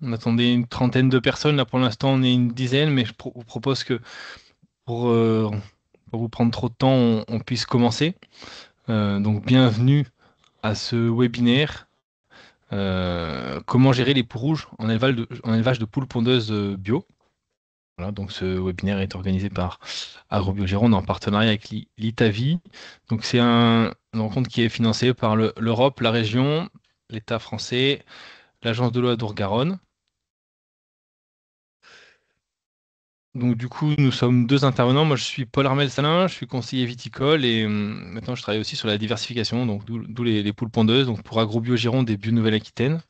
On attendait une trentaine de personnes. Là, pour l'instant, on est une dizaine, mais vous propose que pour pas vous prendre trop de temps, on puisse commencer. Donc, bienvenue à ce webinaire. Comment gérer les poules rouges en élevage de poules pondeuses bio. Voilà, donc ce webinaire est organisé par AgroBioGironde en partenariat avec l'ITAVI. Donc c'est une rencontre qui est financée par l'Europe, la région, l'État français, l'Agence de l'eau Adour-Garonne. Donc du coup, nous sommes deux intervenants. Moi, je suis Paul Armel Salin, je suis conseiller viticole et maintenant je travaille aussi sur la diversification, donc d'où les poules pondeuses, donc pour AgroBioGironde et Bio Nouvelle-Aquitaine.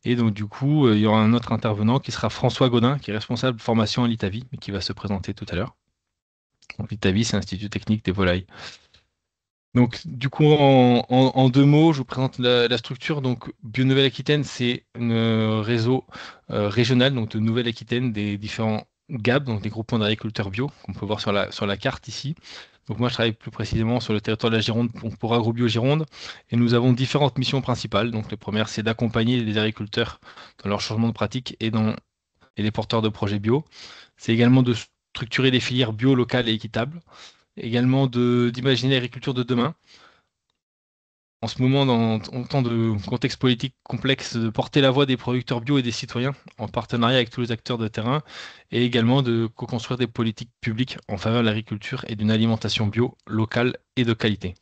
Et donc du coup, il y aura un autre intervenant qui sera François Gaudin, qui est responsable de formation à l'ITAVI, mais qui va se présenter tout à l'heure. Donc l'ITAVI, c'est l'Institut technique des volailles. Donc, du coup, en deux mots, je vous présente la structure. Donc, Bio Nouvelle-Aquitaine, c'est un réseau régional donc de Nouvelle-Aquitaine des différents GAB, donc des groupements d'agriculteurs bio, qu'on peut voir sur la carte ici. Donc, moi, je travaille plus précisément sur le territoire de la Gironde pour AgroBio Gironde. Et nous avons différentes missions principales. Donc, la première, c'est d'accompagner les agriculteurs dans leur changement de pratique et les porteurs de projets bio. C'est également de structurer des filières bio locales et équitables également d'imaginer l'agriculture de demain. En ce moment, en temps de contexte politique complexe, de porter la voix des producteurs bio et des citoyens en partenariat avec tous les acteurs de terrain et également de co-construire des politiques publiques en faveur de l'agriculture et d'une alimentation bio, locale et de qualité.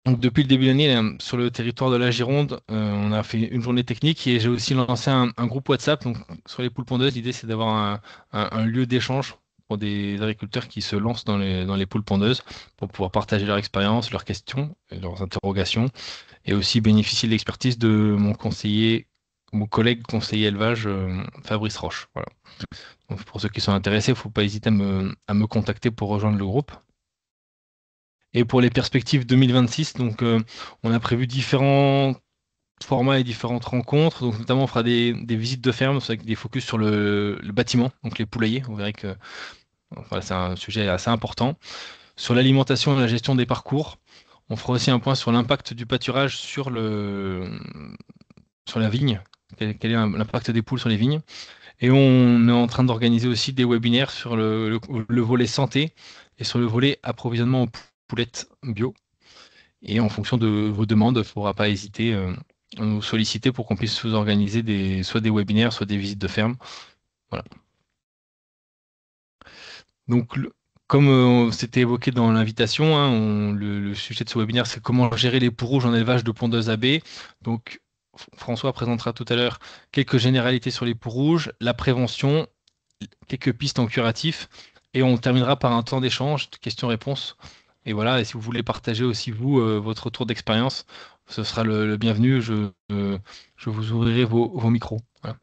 Donc, depuis le début de l'année, sur le territoire de la Gironde, on a fait une journée technique et j'ai aussi lancé un groupe WhatsApp. Donc, sur les poules pondeuses, l'idée c'est d'avoir un lieu d'échange pour des agriculteurs qui se lancent dans les poules pondeuses pour pouvoir partager leur expérience, leurs questions, et leurs interrogations et aussi bénéficier de l'expertise de mon collègue conseiller élevage, Fabrice Roche. Voilà. Donc, pour ceux qui sont intéressés, il ne faut pas hésiter à me contacter pour rejoindre le groupe. Et pour les perspectives 2026, donc on a prévu différents formats et différentes rencontres. Donc notamment on fera des visites de ferme avec des focus sur le bâtiment, donc les poulaillers. Vous verrez que voilà, c'est un sujet assez important. Sur l'alimentation et la gestion des parcours, on fera aussi un point sur l'impact du pâturage sur la vigne. Quel est l'impact des poules sur les vignes? Et on est en train d'organiser aussi des webinaires sur le volet santé et sur le volet approvisionnement aux poulettes bio. Et en fonction de vos demandes, il ne faudra pas hésiter à nous solliciter pour qu'on puisse vous organiser soit des webinaires, soit des visites de ferme. Voilà. Donc, comme c'était évoqué dans l'invitation, hein, le sujet de ce webinaire, c'est comment gérer les poules rouges en élevage de pondeuses à baies. Donc, François présentera tout à l'heure quelques généralités sur les poules rouges, la prévention, quelques pistes en curatif, et on terminera par un temps d'échange, questions-réponses. Et voilà, et si vous voulez partager aussi vous votre retour d'expérience, ce sera le bienvenu. Je vous ouvrirai vos micros. Voilà.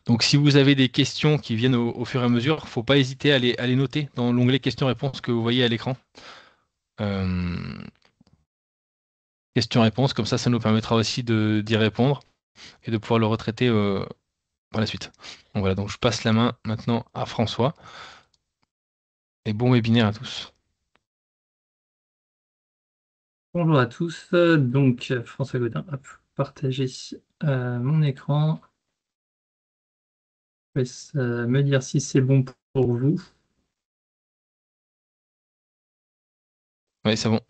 Donc si vous avez des questions qui viennent au fur et à mesure, il ne faut pas hésiter à les noter dans l'onglet questions-réponses que vous voyez à l'écran. Euh, questions-réponses, comme ça nous permettra aussi d'y répondre et de pouvoir le retraiter par la suite. Donc voilà, donc je passe la main maintenant à François. Et bon webinaire à tous. Bonjour à tous, donc François Godin, hop, partager mon écran. Je laisse me dire si c'est bon pour vous. Oui, c'est bon.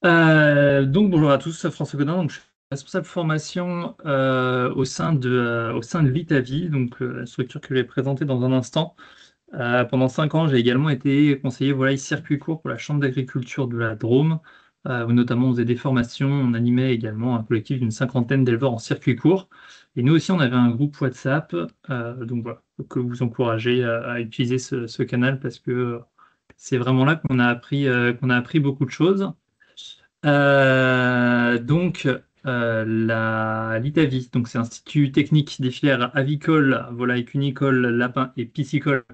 Donc bonjour à tous, François Godin, donc, je suis responsable formation au sein de l'ITAVI, donc la structure que je vais présenter dans un instant. Pendant 5 ans, j'ai également été conseiller volaille circuit court pour la Chambre d'agriculture de la Drôme, où notamment on faisait des formations, on animait également un collectif d'une cinquantaine d'éleveurs en circuit court. Et nous aussi, on avait un groupe WhatsApp, donc voilà, que vous encouragez à utiliser ce canal parce que c'est vraiment là qu'on a appris beaucoup de choses. Donc, l'ITAVI, donc c'est l'Institut technique des filières avicoles, volailles cunicoles, lapins et piscicoles,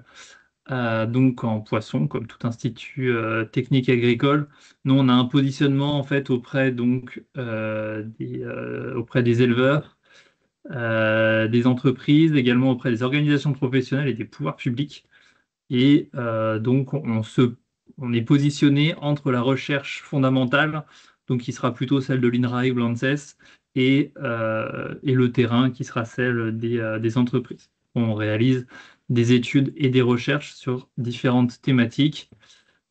donc en poisson, comme tout institut technique agricole. Nous, on a un positionnement en fait auprès des éleveurs, des entreprises, également auprès des organisations professionnelles et des pouvoirs publics. Et donc, on est positionné entre la recherche fondamentale, donc qui sera plutôt celle de l'INRAE ou l'ANSES, et le terrain qui sera celle des entreprises. On réalise des études et des recherches sur différentes thématiques.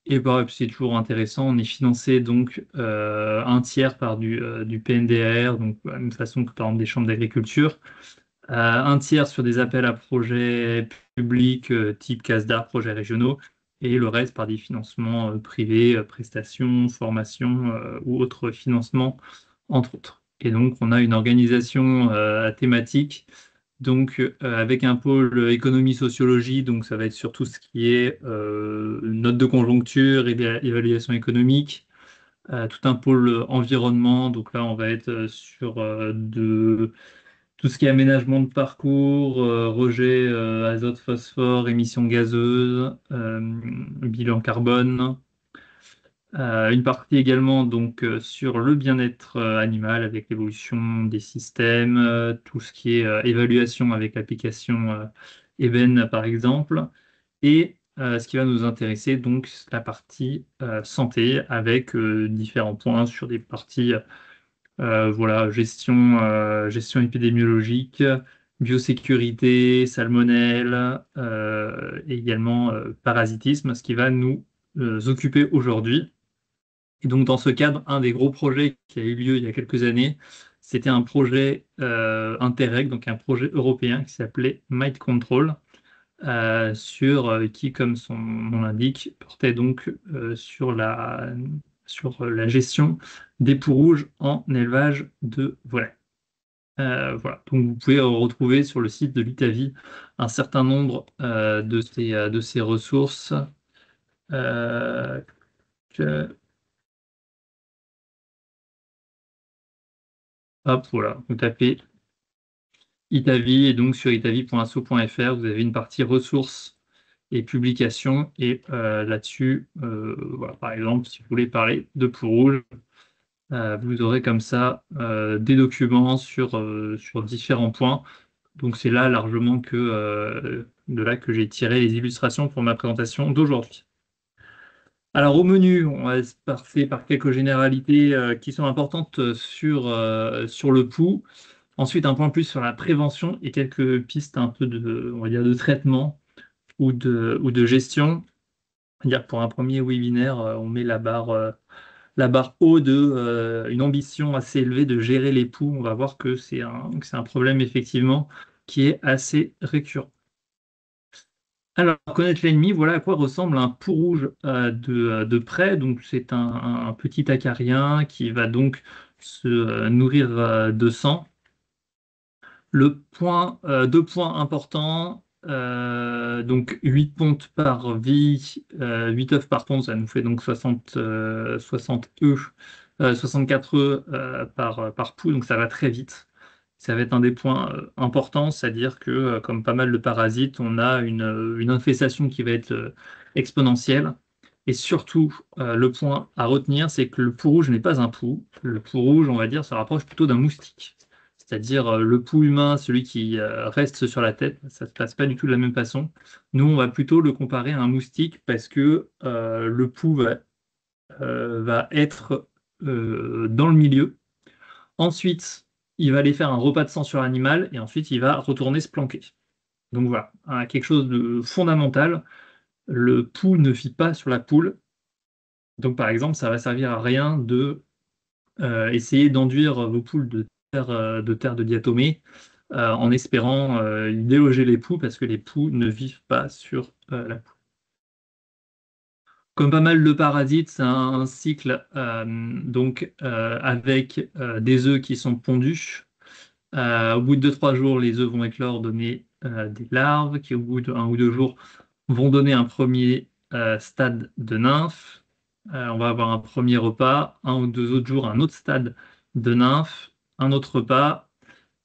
Et bah, c'est toujours intéressant, on est financé donc un tiers par du PNDR, donc de la même façon que par exemple des chambres d'agriculture, un tiers sur des appels à projets publics type CASDAR, projets régionaux, et le reste par des financements privés, prestations, formations ou autres financements, entre autres. Et donc on a une organisation à thématique, donc avec un pôle économie-sociologie, donc ça va être sur tout ce qui est note de conjoncture et évaluation économique, tout un pôle environnement, donc là on va être sur tout ce qui est aménagement de parcours, rejet azote, phosphore, émissions gazeuses, bilan carbone. Une partie également donc sur le bien-être animal avec l'évolution des systèmes, tout ce qui est évaluation avec l'application Eben par exemple, et ce qui va nous intéresser donc c'est la partie santé avec différents points sur des parties voilà gestion épidémiologique, biosécurité, salmonelle et également parasitisme, ce qui va nous occuper aujourd'hui. Et donc, dans ce cadre, un des gros projets qui a eu lieu il y a quelques années, c'était un projet Interreg, donc un projet européen qui s'appelait Mind Control, qui, comme son nom l'indique, portait donc sur la gestion des poux rouges en élevage de volailles. Voilà. Donc, vous pouvez retrouver sur le site de l'ITAVI un certain nombre de ces ressources. Euh, que- Hop, voilà, vous tapez Itavi et donc sur itavi.asso.fr, vous avez une partie ressources et publications et là-dessus, voilà, par exemple, si vous voulez parler de peau rouge, vous aurez comme ça des documents sur différents points. Donc c'est là largement de là que j'ai tiré les illustrations pour ma présentation d'aujourd'hui. Alors au menu, on va passer par quelques généralités qui sont importantes sur le pouls. Ensuite, un point plus sur la prévention et quelques pistes un peu on va dire, de traitement ou de gestion. C'est-à-dire pour un premier webinaire, on met la barre haut une ambition assez élevée de gérer les poux. On va voir que que c'est un problème effectivement qui est assez récurrent. Alors, connaître l'ennemi, voilà à quoi ressemble un pou rouge de près. Donc, c'est un petit acarien qui va donc se nourrir de sang. Deux points importants, donc 8 pontes par vie, 8 œufs par ponte, ça nous fait donc 60 œufs, 64 œufs par poule, donc ça va très vite. Ça va être un des points importants, c'est-à-dire que, comme pas mal de parasites, on a une infestation qui va être exponentielle. Et surtout, le point à retenir, c'est que le pou rouge n'est pas un pou. Le pou rouge, on va dire, se rapproche plutôt d'un moustique. C'est-à-dire le pouls humain, celui qui reste sur la tête, ça ne se passe pas du tout de la même façon. Nous, on va plutôt le comparer à un moustique parce que le pouls va être dans le milieu. Ensuite, il va aller faire un repas de sang sur l'animal et ensuite, il va retourner se planquer. Donc voilà, quelque chose de fondamental. Le pouls ne vit pas sur la poule. Donc par exemple, ça va servir à rien de essayer d'enduire vos poules de terre de diatomée en espérant déloger les poux parce que les poux ne vivent pas sur la poule. Comme pas mal de parasites, c'est un cycle avec des œufs qui sont pondus. Au bout de 2-3 jours, les œufs vont éclore, donner des larves qui, au bout de 1 ou 2 jours, vont donner un premier stade de nymphe. On va avoir un premier repas, 1 ou 2 autres jours, un autre stade de nymphe, un autre repas,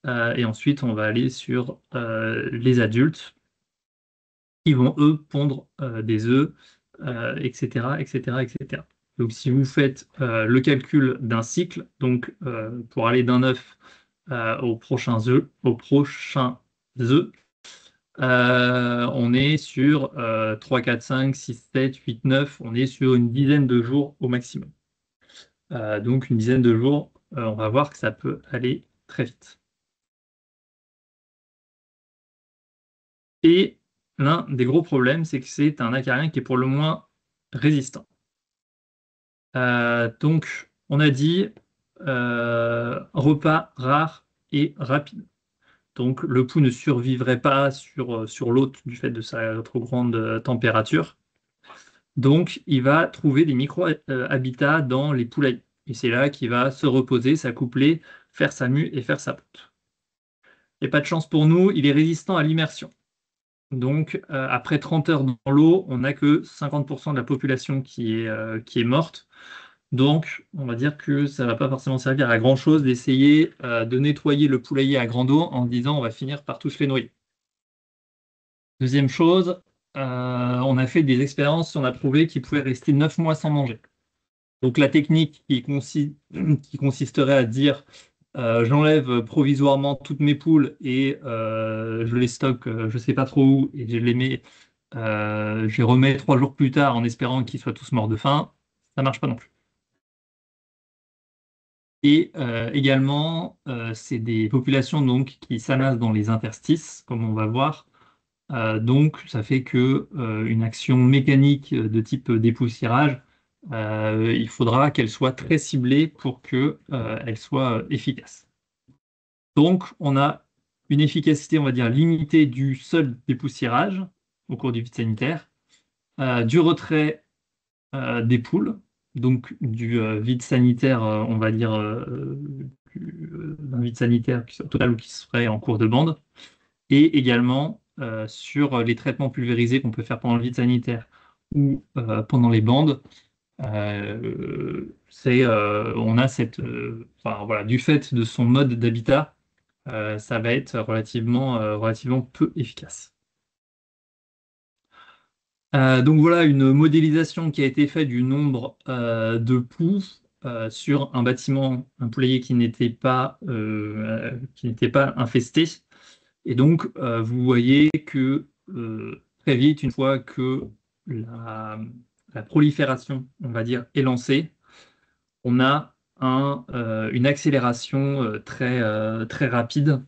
et ensuite on va aller sur les adultes qui vont eux pondre des œufs, etc., etc., etc. Donc si vous faites le calcul d'un cycle, donc pour aller d'un œuf aux prochains œufs, on est sur 3, 4, 5, 6, 7, 8, 9, on est sur une dizaine de jours au maximum. Donc une dizaine de jours, on va voir que ça peut aller très vite. Et l'un des gros problèmes, c'est que c'est un acarien qui est pour le moins résistant. Donc, on a dit repas rare et rapide. Donc, le pou ne survivrait pas sur l'hôte du fait de sa trop grande température. Donc, il va trouver des micro-habitats dans les poulailles. Et c'est là qu'il va se reposer, s'accoupler, faire sa mue et faire sa ponte. Et pas de chance pour nous, il est résistant à l'immersion. Donc, après 30 heures dans l'eau, on n'a que 50% de la population qui est morte. Donc, on va dire que ça ne va pas forcément servir à grand-chose d'essayer de nettoyer le poulailler à grande eau en disant on va finir par tous les noyer. Deuxième chose, on a fait des expériences, on a prouvé qu'ils pouvaient rester 9 mois sans manger. Donc la technique qui consisterait à dire j'enlève provisoirement toutes mes poules et je les stocke je ne sais pas trop où et je les remets 3 jours plus tard en espérant qu'ils soient tous morts de faim, ça ne marche pas non plus. Et également, c'est des populations donc, qui s'amassent dans les interstices, comme on va voir. Donc, ça fait que une action mécanique de type dépoussiérage, il faudra qu'elle soit très ciblée pour qu'elle soit efficace. Donc, on a une efficacité, on va dire, limitée du seul dépoussiérage au cours du vide sanitaire, du retrait des poules, donc du vide sanitaire, on va dire, d'un vide sanitaire qui soit total ou qui serait en cours de bande, et également sur les traitements pulvérisés qu'on peut faire pendant le vide sanitaire ou pendant les bandes. On a enfin, voilà, du fait de son mode d'habitat, ça va être relativement peu efficace. Donc voilà une modélisation qui a été faite du nombre de poux sur un bâtiment, un poulailler qui n'était pas infesté. Et donc vous voyez que très vite, une fois que la prolifération, on va dire, est lancée, on a une accélération très rapide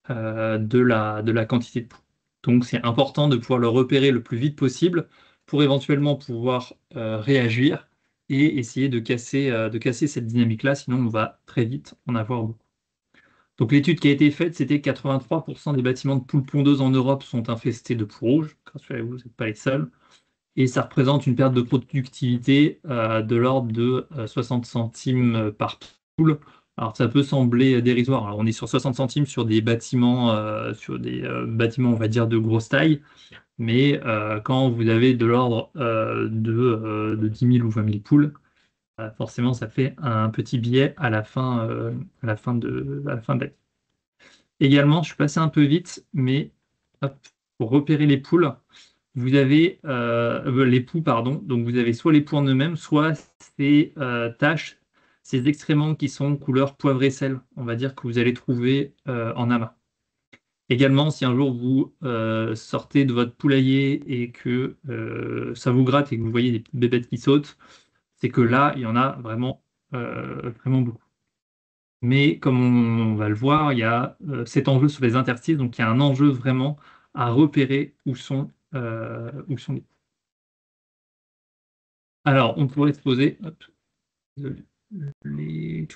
de la quantité de poux. Donc c'est important de pouvoir le repérer le plus vite possible pour éventuellement pouvoir réagir et essayer de casser cette dynamique-là, sinon on va très vite en avoir beaucoup. Donc l'étude qui a été faite, c'était que 83% des bâtiments de poules pondeuses en Europe sont infestés de poux rouges. Rassurez-vous, vous n'êtes pas les seuls. Et ça représente une perte de productivité de l'ordre de 60 centimes par poule. Alors ça peut sembler dérisoire. Alors, on est sur 60 centimes sur des bâtiments, on va dire, de grosse taille. Mais quand vous avez de l'ordre de 10 000 ou 20 000 poules, forcément ça fait un petit billet à la fin de l'année. Également, je suis passé un peu vite, mais hop, pour repérer les poules, vous avez les poux, pardon. Donc vous avez soit les poux en eux-mêmes, soit ces taches, ces excréments qui sont couleur poivre et sel, on va dire que vous allez trouver en amas. Également, si un jour vous sortez de votre poulailler et que ça vous gratte et que vous voyez des petites bébêtes qui sautent, c'est que là, il y en a vraiment beaucoup. Mais comme on va le voir, il y a cet enjeu sur les interstices, donc il y a un enjeu vraiment à repérer où sont les. Alors, on pourrait se poser. Hop, désolé, les-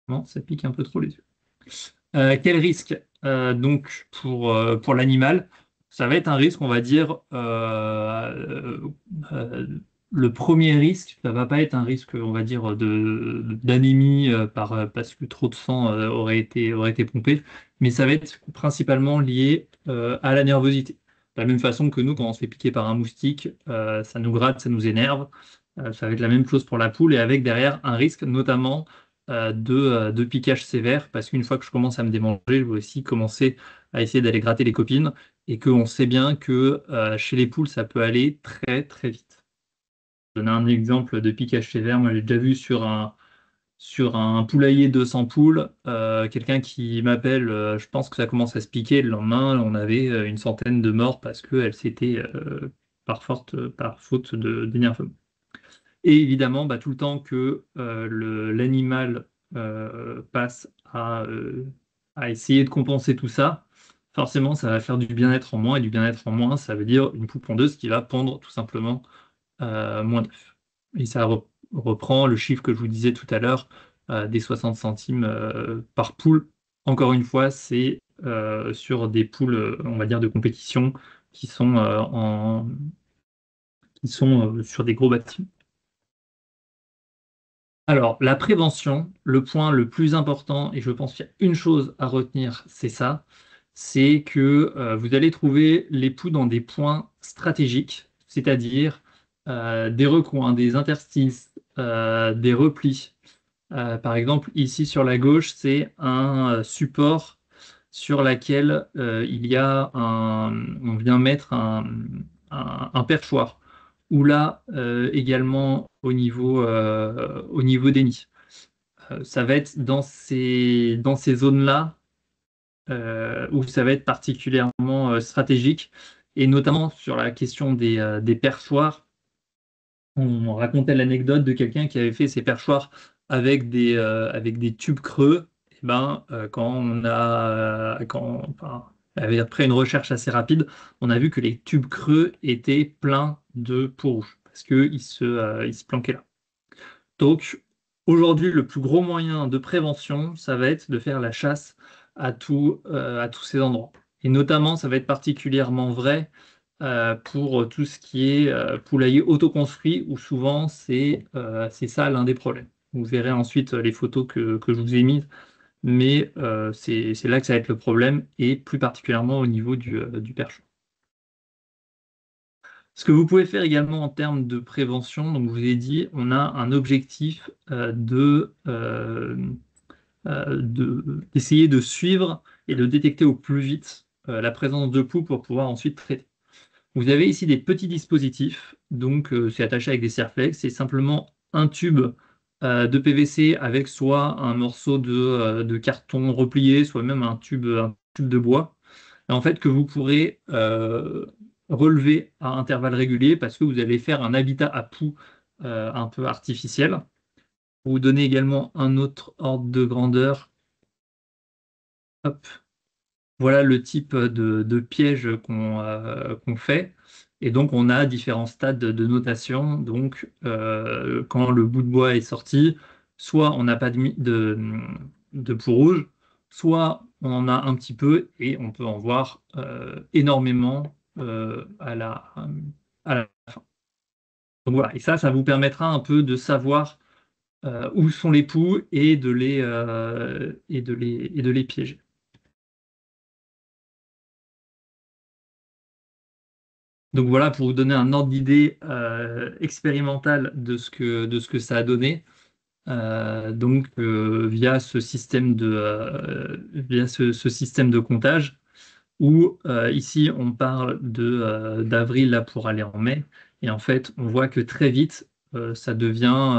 Non, ça pique un peu trop les yeux. Quel risque donc pour l'animal? Ça va être un risque, on va dire, le premier risque, ça va pas être un risque, on va dire, d'anémie parce que trop de sang aurait été pompé, mais ça va être principalement lié à la nervosité. De la même façon que nous, quand on se fait piquer par un moustique, ça nous gratte, ça nous énerve. Ça va être la même chose pour la poule et avec derrière un risque, notamment de piquage sévère, parce qu'une fois que je commence à me démanger, je vais aussi commencer à essayer d'aller gratter les copines, et qu'on sait bien que chez les poules, ça peut aller très très vite. Je vais donner un exemple de piquage sévère. Moi, j'ai déjà vu sur un poulailler de 100 poules, quelqu'un qui m'appelle, je pense que ça commence à se piquer. Le lendemain, on avait une centaine de morts parce qu'elles s'étaient par faute d'énervement. Et évidemment, tout le temps que l'animal passe à essayer de compenser tout ça, forcément, ça va faire du bien-être en moins, et du bien-être en moins, ça veut dire une poule pondeuse qui va pondre tout simplement moins d'œufs. Et ça reprend le chiffre que je vous disais tout à l'heure des 60 centimes par poule. Encore une fois, c'est sur des poules, on va dire, de compétition qui sont, sur des gros bâtiments. Alors, la prévention, le point le plus important, et je pense qu'il y a une chose à retenir, c'est ça, c'est que vous allez trouver les poux dans des points stratégiques, c'est-à-dire des recoins, des interstices, des replis. Par exemple, ici sur la gauche, c'est un support sur lequel on vient mettre un perchoir. Ou là, également au niveau des nids. Ça va être dans ces zones-là où ça va être particulièrement stratégique, et notamment sur la question des perchoirs. On racontait l'anecdote de quelqu'un qui avait fait ses perchoirs avec des tubes creux. Et quand on a, quand, enfin, après une recherche assez rapide, on a vu que les tubes creux étaient pleins de peau rouge parce qu'ils se planquaient là. Donc, aujourd'hui, le plus gros moyen de prévention, ça va être de faire la chasse à tous ces endroits. Et notamment, ça va être particulièrement vrai pour tout ce qui est poulailler autoconstruit, où souvent c'est ça l'un des problèmes. Vous verrez ensuite les photos que je vous ai mises, mais c'est là que ça va être le problème, et plus particulièrement au niveau du perche. Ce que vous pouvez faire également en termes de prévention, donc je vous ai dit, on a un objectif d'essayer de suivre et de détecter au plus vite la présence de poux pour pouvoir ensuite traiter. Vous avez ici des petits dispositifs, donc c'est attaché avec des serre-flex, c'est simplement un tube de PVC avec soit un morceau de carton replié, soit même un tube de bois, et en fait que vous pourrez relever à intervalles réguliers parce que vous allez faire un habitat à poux un peu artificiel. Pour vous donner également un autre ordre de grandeur, hop, voilà le type de piège qu'on fait. Et donc, on a différents stades de notation. Donc, quand le bout de bois est sorti, soit on n'a pas de peau rouge, soit on en a un petit peu et on peut en voir énormément à la fin. Donc voilà, et ça vous permettra un peu de savoir où sont les poux et de les piéger. Donc voilà, pour vous donner un ordre d'idée expérimental de ce que ça a donné. Via ce système de comptage, où ici on parle d'avril là pour aller en mai, et en fait on voit que très vite ça devient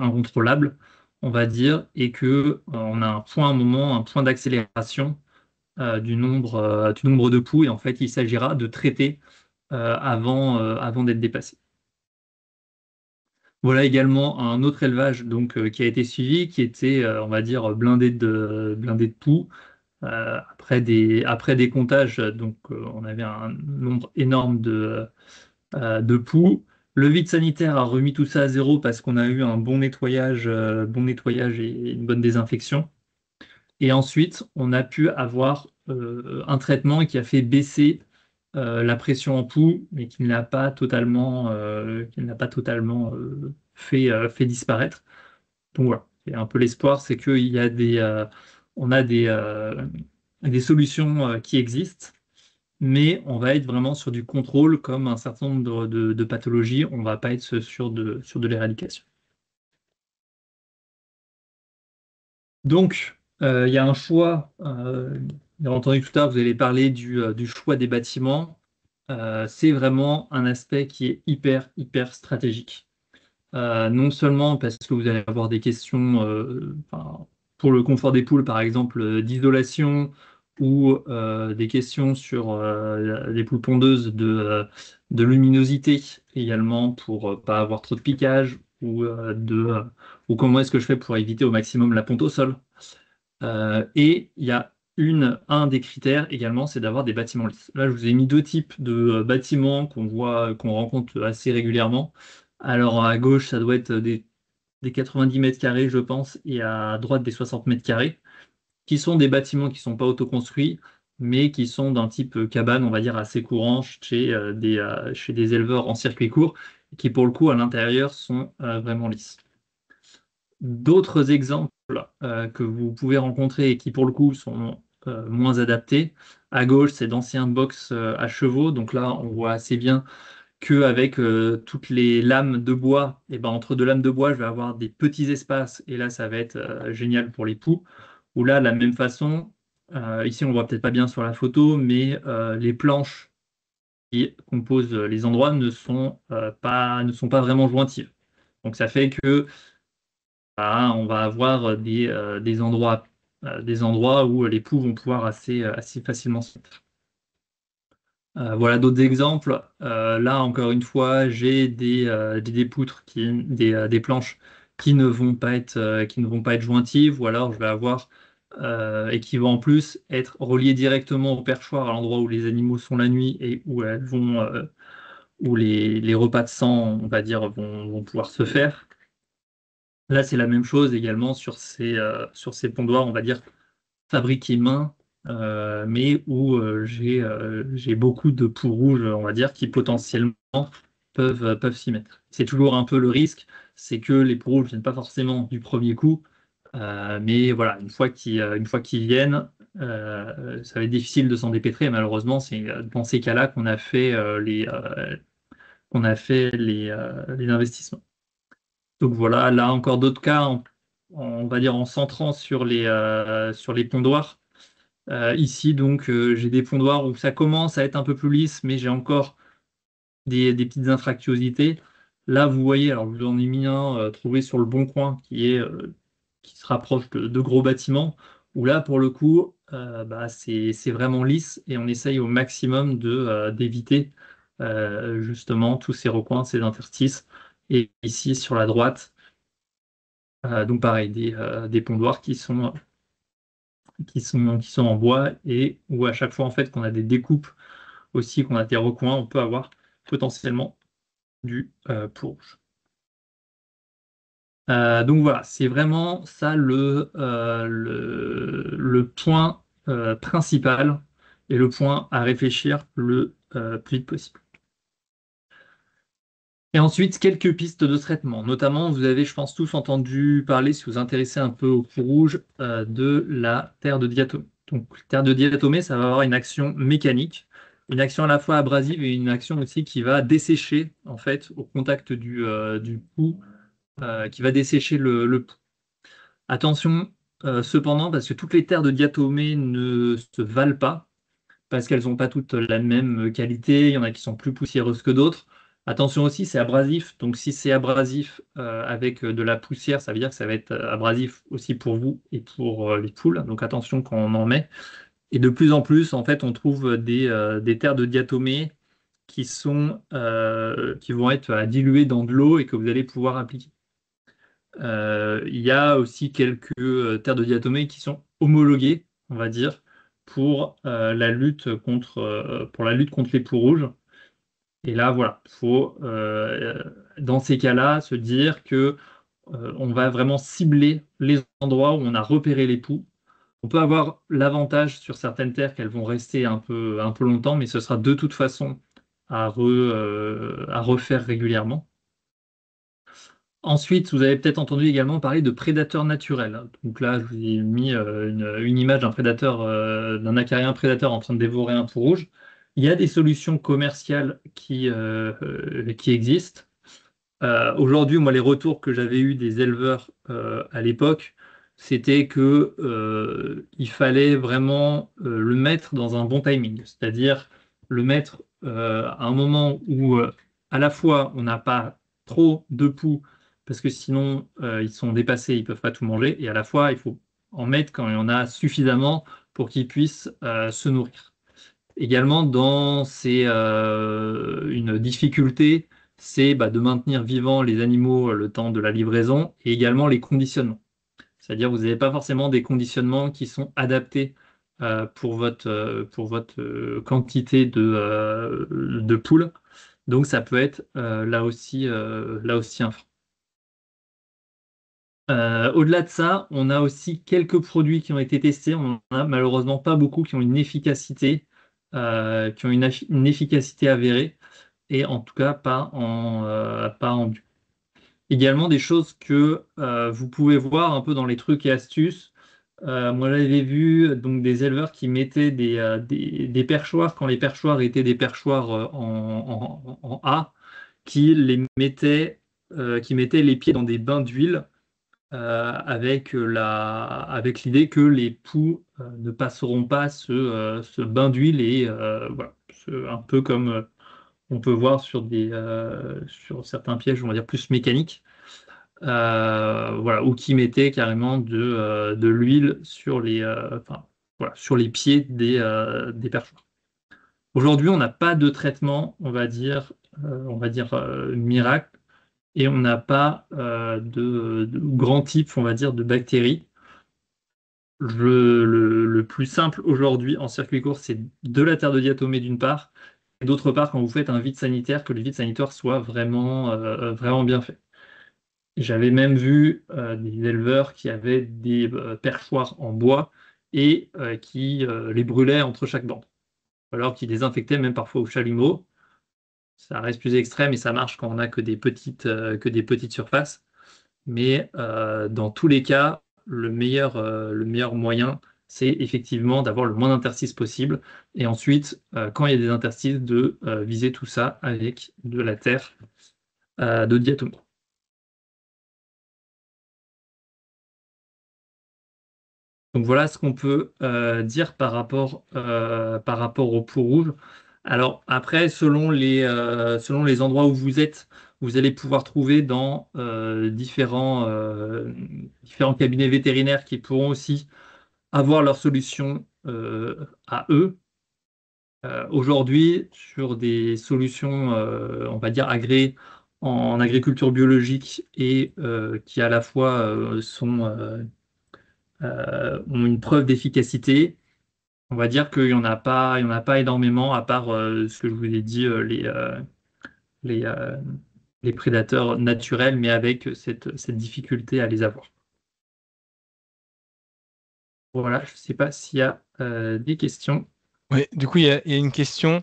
incontrôlable, on va dire, et que on a un moment, un point d'accélération du nombre de poux, et en fait il s'agira de traiter avant d'être dépassé. Voilà également un autre élevage qui a été suivi, qui était, on va dire, blindé de poux. Après des comptages, on avait un nombre énorme de poux. Le vide sanitaire a remis tout ça à zéro parce qu'on a eu un bon nettoyage et une bonne désinfection. Et ensuite, on a pu avoir un traitement qui a fait baisser la pression en pouls, mais qui ne l'a pas totalement fait disparaître. Donc voilà, et un peu l'espoir, c'est qu'il y a on a des solutions qui existent, mais on va être vraiment sur du contrôle, comme un certain nombre de pathologies, on ne va pas être sur de l'éradication. Donc, il y a un choix. Bien entendu, tout à l'heure, vous allez parler du choix des bâtiments. C'est vraiment un aspect qui est hyper stratégique. Non seulement parce que vous allez avoir des questions pour le confort des poules, par exemple, d'isolation ou des questions sur les poules pondeuses de luminosité également pour pas avoir trop de piquage ou comment est-ce que je fais pour éviter au maximum la ponte au sol. Et il y a un des critères également, c'est d'avoir des bâtiments lisses. Là, je vous ai mis deux types de bâtiments qu'on voit, qu'on rencontre assez régulièrement. Alors à gauche, ça doit être des 90 mètres carrés, je pense, et à droite des 60 mètres carrés, qui sont des bâtiments qui ne sont pas autoconstruits, mais qui sont d'un type cabane, on va dire, assez courant chez des éleveurs en circuit court, qui pour le coup, à l'intérieur, sont vraiment lisses. D'autres exemples que vous pouvez rencontrer et qui pour le coup sont moins adaptés, à gauche, c'est d'anciens box à chevaux. Donc là, on voit assez bien qu'avec toutes les lames de bois, et ben, entre deux lames de bois, je vais avoir des petits espaces et là, ça va être génial pour les poux. Ou là, de la même façon, ici, on ne voit peut-être pas bien sur la photo, mais les planches qui composent les endroits ne sont pas vraiment jointives. Donc ça fait que on va avoir des endroits où les poux vont pouvoir assez facilement se mettre. Voilà d'autres exemples. Là, encore une fois, j'ai des poutres, des planches qui ne vont pas être jointives, ou alors je vais avoir et qui vont en plus être reliées directement au perchoir à l'endroit où les animaux sont la nuit et où les repas de sang, on va dire, vont pouvoir se faire. Là, c'est la même chose également sur ces pondoirs, on va dire, fabriqués main, mais où j'ai beaucoup de poux rouges, on va dire, qui potentiellement peuvent s'y mettre. C'est toujours un peu le risque, c'est que les poux rouges ne viennent pas forcément du premier coup, mais voilà, une fois qu'ils viennent, ça va être difficile de s'en dépêtrer. Malheureusement, c'est dans ces cas-là qu'on a fait les investissements. Donc voilà, là encore d'autres cas, on va dire en centrant sur les pondoirs. Ici, donc, j'ai des pondoirs où ça commence à être un peu plus lisse, mais j'ai encore des petites infractuosités. Là, vous voyez, alors je vous en ai mis un trouvé sur le Bon Coin qui se rapproche de gros bâtiments, où là, pour le coup, bah, c'est vraiment lisse et on essaye au maximum d'éviter justement tous ces recoins, ces interstices. Et ici, sur la droite, donc pareil, des pondoirs qui sont en bois et où à chaque fois en fait qu'on a des découpes aussi, qu'on a des recoins, on peut avoir potentiellement du peau rouge. Donc voilà, c'est vraiment ça le point principal et le point à réfléchir le plus vite possible. Et ensuite, quelques pistes de traitement. Notamment, vous avez, je pense, tous entendu parler, si vous vous intéressez un peu au cou rouge, de la terre de diatomée. Donc, terre de diatomée, ça va avoir une action mécanique, une action à la fois abrasive et une action aussi qui va dessécher, en fait, au contact du pouls, qui va dessécher le pouls. Attention, cependant, parce que toutes les terres de diatomée ne se valent pas parce qu'elles n'ont pas toutes la même qualité. Il y en a qui sont plus poussiéreuses que d'autres. Attention aussi, c'est abrasif. Donc si c'est abrasif avec de la poussière, ça veut dire que ça va être abrasif aussi pour vous et pour les poules. Donc attention quand on en met. Et de plus en plus, en fait, on trouve des terres de diatomée qui vont être à diluer dans de l'eau et que vous allez pouvoir appliquer. Il y a aussi quelques terres de diatomée qui sont homologuées, on va dire, pour la lutte contre les poux rouges. Et là, voilà, il faut, dans ces cas-là, se dire que on va vraiment cibler les endroits où on a repéré les poux. On peut avoir l'avantage sur certaines terres qu'elles vont rester un peu longtemps, mais ce sera de toute façon à refaire régulièrement. Ensuite, vous avez peut-être entendu également parler de prédateurs naturels. Donc là, je vous ai mis une image d'un prédateur, d'un acarien prédateur en train de dévorer un pou rouge. Il y a des solutions commerciales qui existent. Aujourd'hui, moi, les retours que j'avais eus des éleveurs à l'époque, c'était que il fallait vraiment le mettre dans un bon timing, c'est-à-dire le mettre à un moment où à la fois on n'a pas trop de poux, parce que sinon ils sont dépassés, ils peuvent pas tout manger, et à la fois il faut en mettre quand il y en a suffisamment pour qu'ils puissent se nourrir. Également, une difficulté, c'est de maintenir vivants les animaux le temps de la livraison et également les conditionnements. C'est-à-dire vous n'avez pas forcément des conditionnements qui sont adaptés pour votre quantité de poules. Donc ça peut être là aussi un frein. Au-delà de ça, on a aussi quelques produits qui ont été testés. On n'en a malheureusement pas beaucoup qui ont une efficacité, une efficacité avérée, et en tout cas pas en bio. Également des choses que vous pouvez voir un peu dans les trucs et astuces. Moi, j'avais vu donc des éleveurs qui mettaient des perchoirs quand les perchoirs étaient des perchoirs en A, qui mettaient les pieds dans des bains d'huile avec l'idée que les poux ne passeront pas ce bain d'huile et voilà, un peu comme on peut voir sur certains pièges, on va dire plus mécaniques. Voilà, ou qui mettaient carrément de l'huile voilà, sur les pieds des perchoirs. Aujourd'hui, on n'a pas de traitement, miracle, et on n'a pas de grand type, on va dire, de bactéries. Le plus simple aujourd'hui en circuit court, c'est de la terre de diatomée d'une part, et d'autre part, quand vous faites un vide sanitaire, que le vide sanitaire soit vraiment bien fait. J'avais même vu des éleveurs qui avaient des perchoirs en bois et qui les brûlaient entre chaque bande, alors qu'ils désinfectaient même parfois au chalumeau. Ça reste plus extrême et ça marche quand on n'a que des petites surfaces. Mais dans tous les cas, le meilleur moyen, c'est effectivement d'avoir le moins d'interstices possible. Et ensuite, quand il y a des interstices, de viser tout ça avec de la terre de diatomée. Donc voilà ce qu'on peut dire par rapport au pot rouge. Alors après, selon les endroits où vous êtes, vous allez pouvoir trouver dans différents cabinets vétérinaires qui pourront aussi avoir leur solution à eux. Aujourd'hui, sur des solutions, on va dire, agréées en agriculture biologique et qui à la fois ont une preuve d'efficacité. On va dire qu'il y en a pas énormément, à part ce que je vous ai dit, les, euh, les prédateurs naturels, mais avec cette difficulté à les avoir. Voilà, je ne sais pas s'il y a des questions. Ouais, du coup, il y a une question.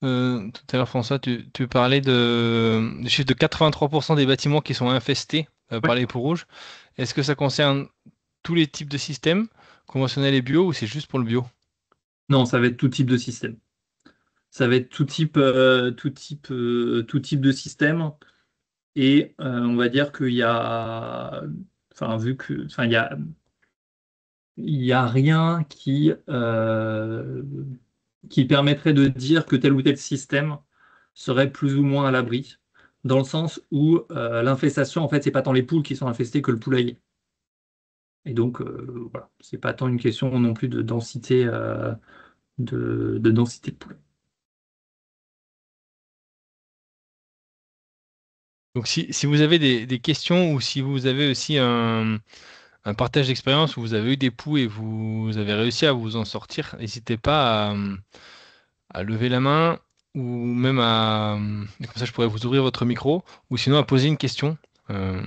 Tout à l'heure, François, tu parlais du chiffre de 83% des bâtiments qui sont infestés Ouais. par les poux rouges. Est-ce que ça concerne tous les types de systèmes, conventionnels et bio, ou c'est juste pour le bio? Non, ça va être tout type de système. Ça va être tout type de système. Et on va dire qu'il y a, enfin, vu que, enfin, il y a rien qui permettrait de dire que tel ou tel système serait plus ou moins à l'abri, dans le sens où l'infestation, en fait, c'est pas tant les poules qui sont infestées que le poulailler. Et donc, voilà, c'est pas tant une question non plus de densité, de densité de poules. Donc, si vous avez des questions ou si vous avez aussi un partage d'expérience où vous avez eu des poux et vous avez réussi à vous en sortir, n'hésitez pas à lever la main ou même comme ça je pourrais vous ouvrir votre micro ou sinon à poser une question. Euh,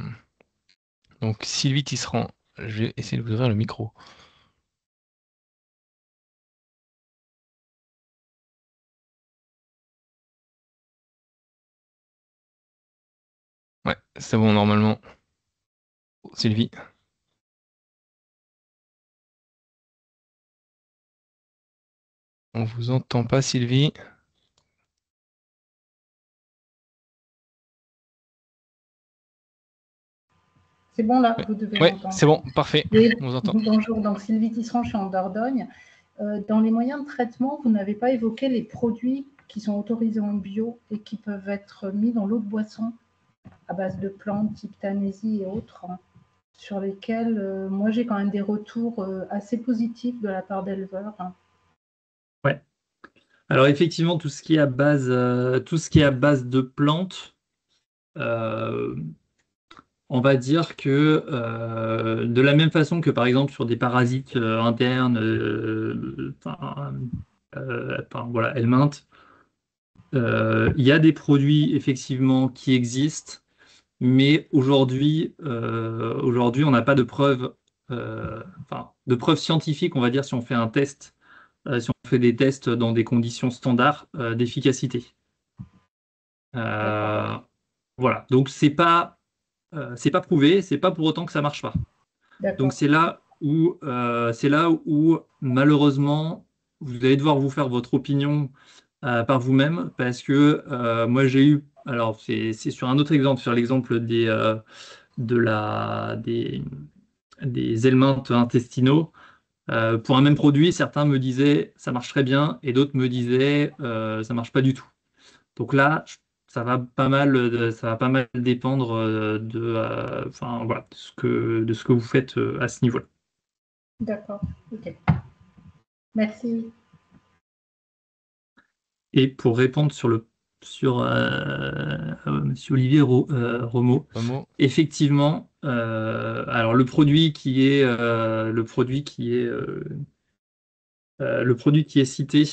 donc Sylvie Tisserand, je vais essayer de vous ouvrir le micro. Ouais, c'est bon normalement. Sylvie, on vous entend pas Sylvie. C'est bon là, Ouais, vous devez ouais, m'entendre. c'est bon, parfait, Oui, on vous entend. bonjour, donc Sylvie Tisserand, je suis en Dordogne. Dans les moyens de traitement, vous n'avez pas évoqué les produits qui sont autorisés en bio et qui peuvent être mis dans l'eau de boisson à base de plantes type Tanésie et autres. sur lesquels moi j'ai quand même des retours assez positifs de la part d'éleveurs. Ouais. Alors effectivement, tout ce qui est à base de plantes, euh, on va dire que de la même façon que par exemple sur des parasites internes, voilà, helminthes, il y a des produits effectivement qui existent, mais aujourd'hui, on n'a pas de preuves, de preuves scientifiques, on va dire, si on fait un test, si on fait des tests dans des conditions standards d'efficacité. D'accord, Euh, voilà, donc c'est pas prouvé, c'est pas pour autant que ça marche pas. Donc d'accord. c'est là où malheureusement vous allez devoir vous faire votre opinion par vous-même parce que moi j'ai eu, alors c'est sur un autre exemple, sur l'exemple des helminths intestinaux. Pour un même produit, certains me disaient ça marche très bien et d'autres me disaient ça marche pas du tout. Donc là, ça va pas mal dépendre voilà, de ce que vous faites à ce niveau-là. D'accord, ok. Merci. Et pour répondre sur Monsieur Olivier Romeau, Momo. effectivement, alors le produit qui est cité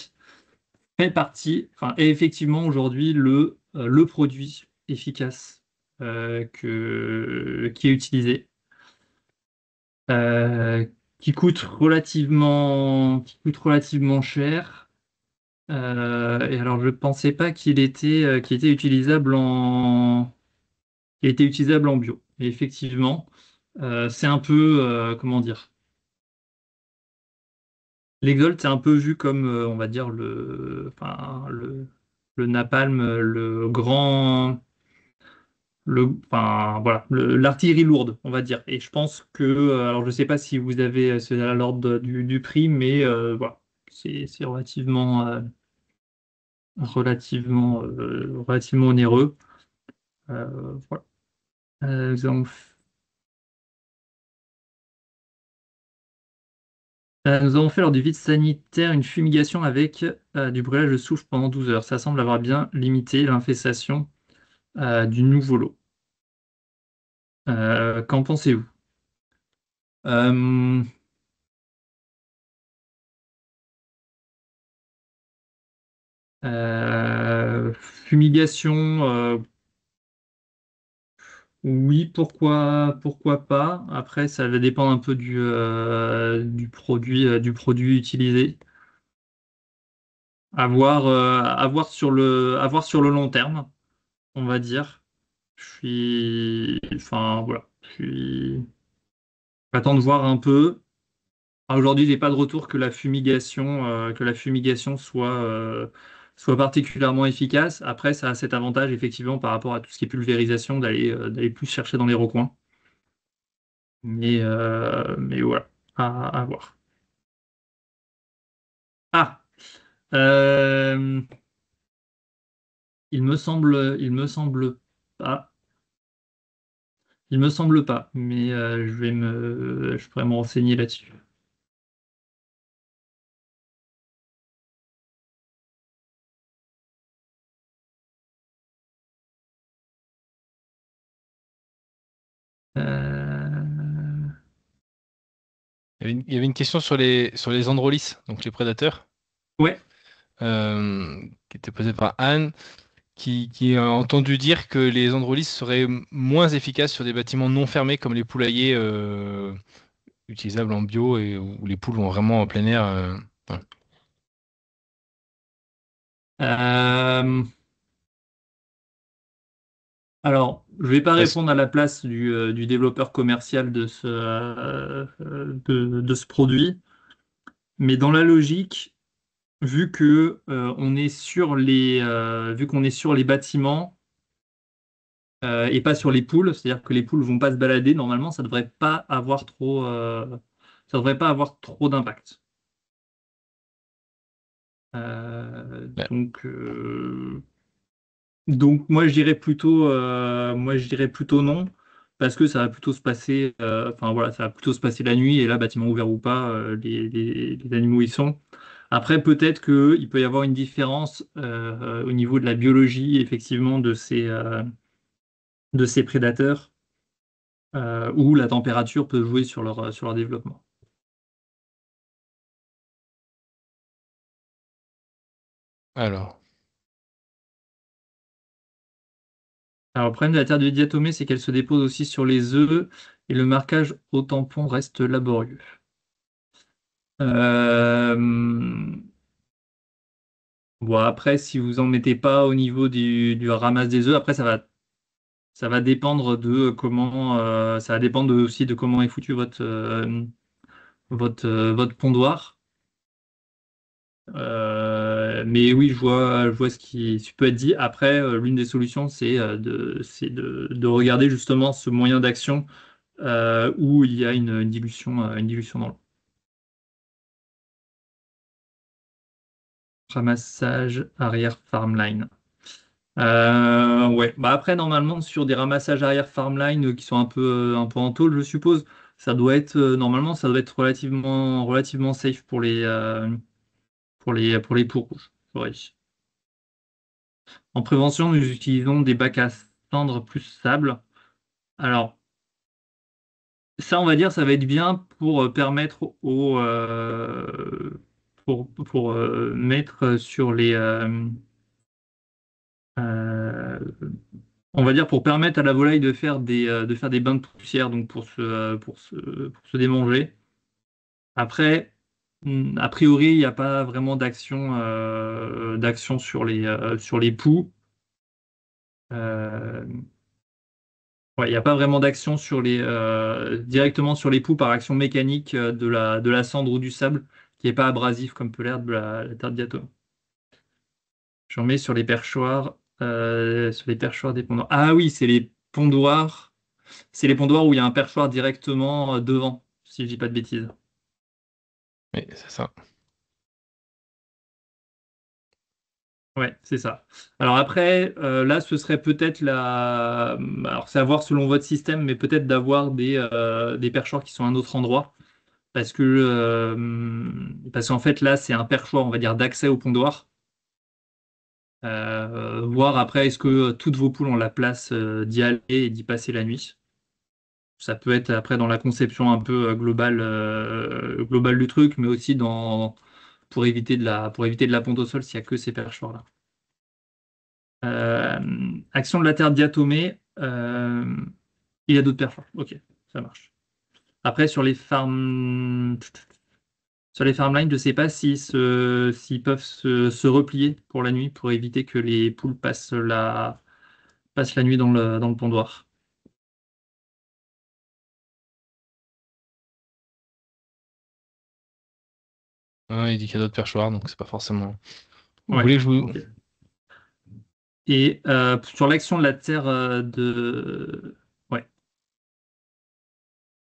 fait partie, enfin, est effectivement aujourd'hui le produit efficace qui est utilisé, euh, qui coûte relativement cher. Et alors, je ne pensais pas qu'il était utilisable en bio. Et effectivement, c'est un peu, comment dire, l'exolte, c'est un peu vu comme, on va dire, le napalm, enfin, voilà, l'artillerie lourde, on va dire. Et je pense que, alors je ne sais pas si vous avez, c'est à l'ordre du prix, mais voilà, c'est relativement onéreux. Voilà. Nous avons fait lors du vide sanitaire une fumigation avec du brûlage de souffle pendant 12 heures. Ça semble avoir bien limité l'infestation du nouveau lot. Qu'en pensez-vous? Euh, Fumigation, oui, pourquoi pas. Après, ça va dépendre un peu du produit utilisé. À voir sur le long terme, on va dire. Enfin, voilà. J'attends de voir un peu. Aujourd'hui, j'ai pas de retour que la fumigation soit particulièrement efficace. Après, ça a cet avantage, effectivement, par rapport à tout ce qui est pulvérisation, d'aller plus chercher dans les recoins. Mais voilà, à voir. Ah, euh, il me semble pas. Il me semble pas, mais je pourrais me renseigner là-dessus. Euh, Il y avait une question sur les androlis, donc les prédateurs, Ouais. qui était posée par Anne, qui a entendu dire que les androlis seraient moins efficaces sur des bâtiments non fermés comme les poulaillers utilisables en bio et où les poules vont vraiment en plein air. Voilà. Euh, Alors, je vais pas Parce- répondre à la place du développeur commercial de ce produit, mais dans la logique, vu qu'on est sur les bâtiments et pas sur les poules, c'est-à-dire que les poules vont pas se balader, normalement, ça devrait pas avoir trop d'impact. Euh, ouais. donc, euh, donc moi je dirais plutôt non. parce que ça va plutôt se passer, enfin voilà, ça va plutôt se passer la nuit, et là, bâtiment ouvert ou pas, les animaux y sont. Après, peut-être qu'il peut y avoir une différence au niveau de la biologie, effectivement, de ces prédateurs, où la température peut jouer sur leur développement. Alors, Alors, le problème de la terre de diatomée, c'est qu'elle se dépose aussi sur les œufs, et le marquage au tampon reste laborieux. Euh, Bon, après, si vous en mettez pas au niveau du ramasse des œufs, après, ça va dépendre de comment, ça va dépendre aussi de comment est foutu votre pondoir. Mais oui, je vois ce qui peut être dit. Après, l'une des solutions, c'est de regarder justement ce moyen d'action où il y a une dilution dans l'eau. Ramassage arrière farmline. Ouais. Bah après, normalement, sur des ramassages arrière farmline qui sont un peu en tôle, je suppose, normalement, ça doit être relativement safe pour les poux rouges. Ouais. En prévention, nous utilisons des bacs à cendres plus sable. Alors, ça, on va dire, ça va être bien pour permettre pour mettre sur euh, on va dire pour permettre à la volaille de faire des bains de poussière, donc pour se démanger. Après, a priori, il n'y a pas vraiment d'action sur les poux. Euh, ouais, il n'y a pas vraiment d'action directement sur les poux par action mécanique de la cendre ou du sable, qui n'est pas abrasif comme peut l'être de la terre diatome. J'en mets sur les perchoirs des pondoirs. Ah oui, c'est les pondoirs. C'est les pondoirs où il y a un perchoir directement devant, si je dis pas de bêtises. oui, c'est ça. Ouais, c'est ça. Alors après, là, ce serait peut-être alors c'est à voir selon votre système, mais peut-être d'avoir des perchoirs qui sont à un autre endroit. Parce qu'en fait, là, c'est un perchoir, on va dire, d'accès au pondoir. Voir après, est-ce que toutes vos poules ont la place d'y aller et d'y passer la nuit. Ça peut être après dans la conception un peu globale du truc, mais aussi pour éviter de la ponte au sol s'il n'y a que ces perchoirs-là. Action de la terre diatomée, il y a d'autres perchoirs. Ok, ça marche. Après, sur les farmlines, je ne sais pas s'ils peuvent se replier pour la nuit pour éviter que les poules passent la nuit dans le pondoir. Ouais, il dit qu'il y a d'autres perchoirs, donc c'est pas forcément. Vous Ouais, voulez que je vous. ok. Et sur l'action de la terre ouais.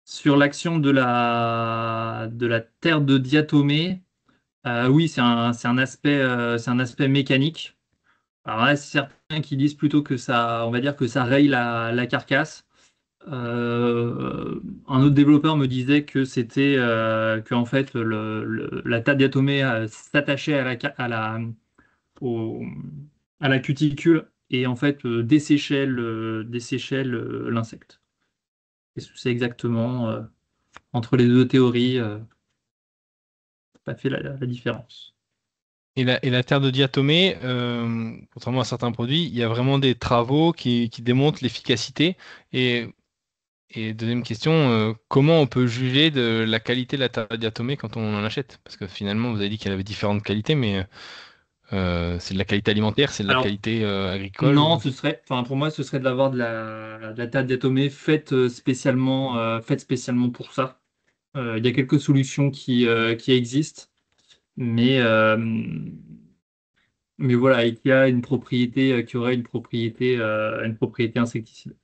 Sur l'action de la terre de diatomée, oui, c'est un aspect mécanique. Alors là, c'est certains qui disent plutôt que ça, on va dire que ça raye la carcasse. Un autre développeur me disait que en fait la terre diatomée s'attachait au- à la cuticule et en fait desséchait l'insecte. Et c'est exactement entre les deux théories, pas fait la différence. Et la terre de diatomée, contrairement à certains produits, il y a vraiment des travaux qui démontrent l'efficacité. Et, et deuxième question, comment on peut juger de la qualité de la terre diatomée quand on en achète? Parce que finalement, vous avez dit qu'elle avait différentes qualités, mais c'est de la qualité alimentaire, c'est de la Alors, qualité agricole. non, enfin, pour moi, ce serait d'avoir de la terre diatomée faite spécialement pour ça. Il y a quelques solutions qui existent, mais, mais voilà, et qui a une propriété, qui aurait une propriété insecticide.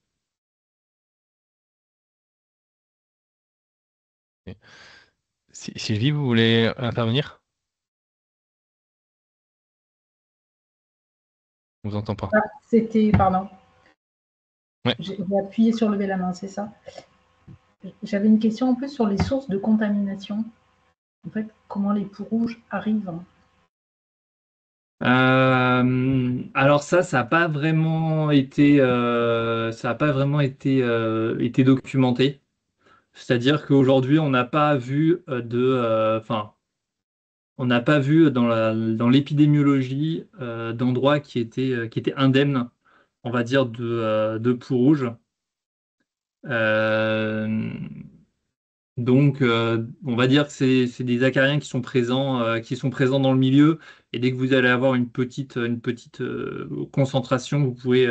Sylvie, vous voulez intervenir? On vous entend pas. Ah, c'était, pardon. Ouais. J'ai appuyé sur lever la main, c'est ça. J'avais une question un peu sur les sources de contamination. En fait, comment les poux rouges arrivent? Alors ça n'a pas vraiment été, été documenté. C'est-à-dire qu'aujourd'hui, on n'a pas vu enfin, on n'a pas vu dans l'épidémiologie d'endroits qui étaient indemnes, on va dire, de poux rouges. Euh, donc, on va dire que c'est des acariens qui sont présents dans le milieu. Et dès que vous allez avoir une petite concentration, vous pouvez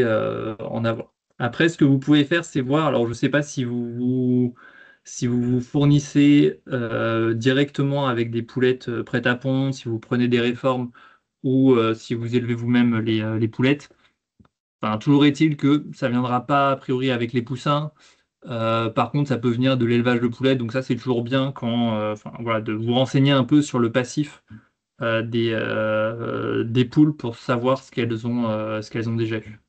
en avoir. Après, ce que vous pouvez faire, c'est voir. Alors, je ne sais pas si vous vous fournissez directement avec des poulettes prêtes à pondre, si vous prenez des réformes ou si vous élevez vous-même les poulettes. Enfin, toujours est-il que ça viendra pas a priori avec les poussins. Par contre, ça peut venir de l'élevage de poulettes, donc ça c'est toujours bien enfin, voilà, de vous renseigner un peu sur le passif des poules pour savoir ce qu'elles ont déjà eu.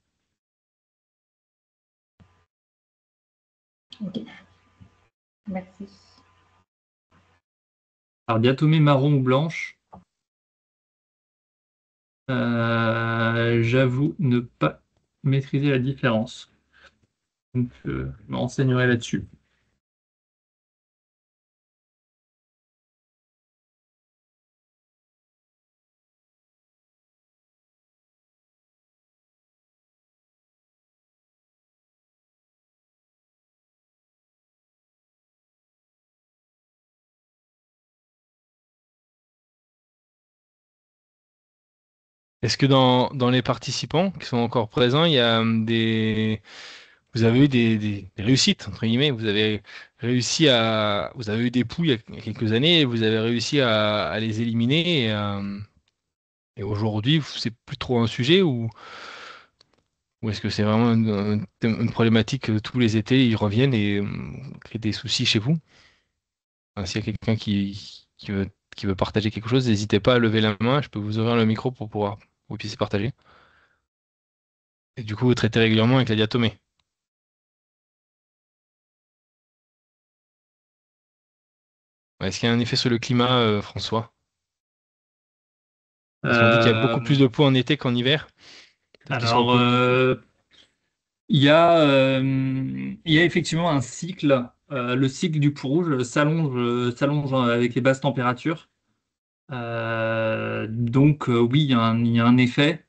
Ok, merci. Alors, diatomée marron ou blanche, j'avoue ne pas maîtriser la différence. Donc, je me renseignerai là-dessus. Est-ce que dans les participants qui sont encore présents, il y a vous avez eu des réussites, entre guillemets, vous avez eu des poux il y a quelques années, et vous avez réussi à les éliminer, et aujourd'hui, c'est plus trop un sujet, ou est-ce que c'est vraiment une problématique que tous les étés, ils reviennent et créent des soucis chez vous? Enfin, s'il y a quelqu'un qui veut partager quelque chose, n'hésitez pas à lever la main, je peux vous ouvrir le micro pour pouvoir vous puissiez partager. Et du coup, vous traitez régulièrement avec la diatomée. Ouais, est-ce qu'il y a un effet sur le climat, François? Parce qu'on dit qu'il y a beaucoup plus Euh, de poux en été qu'en hiver. Peut-être qu'ils sont alors, reproduits. il y a effectivement un cycle. Le cycle du pou rouge s'allonge avec les basses températures. Donc, oui, il y a un effet.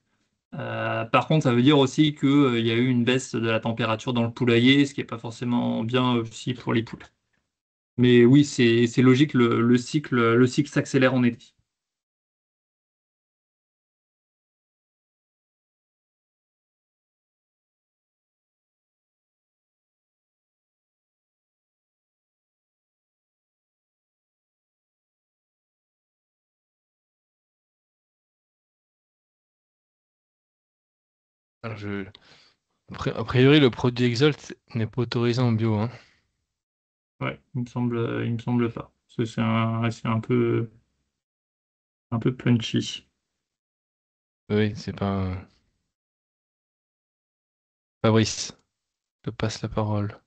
Par contre, ça veut dire aussi qu'il y a eu une baisse de la température dans le poulailler, ce qui n'est pas forcément bien aussi pour les poules. Mais oui, c'est logique, le cycle s'accélère en été. Alors, a priori, le produit Exolt n'est pas autorisé en bio, hein. Ouais, il me semble pas. Parce que c'est un peu punchy. Oui, c'est pas. Fabrice, je te passe la parole.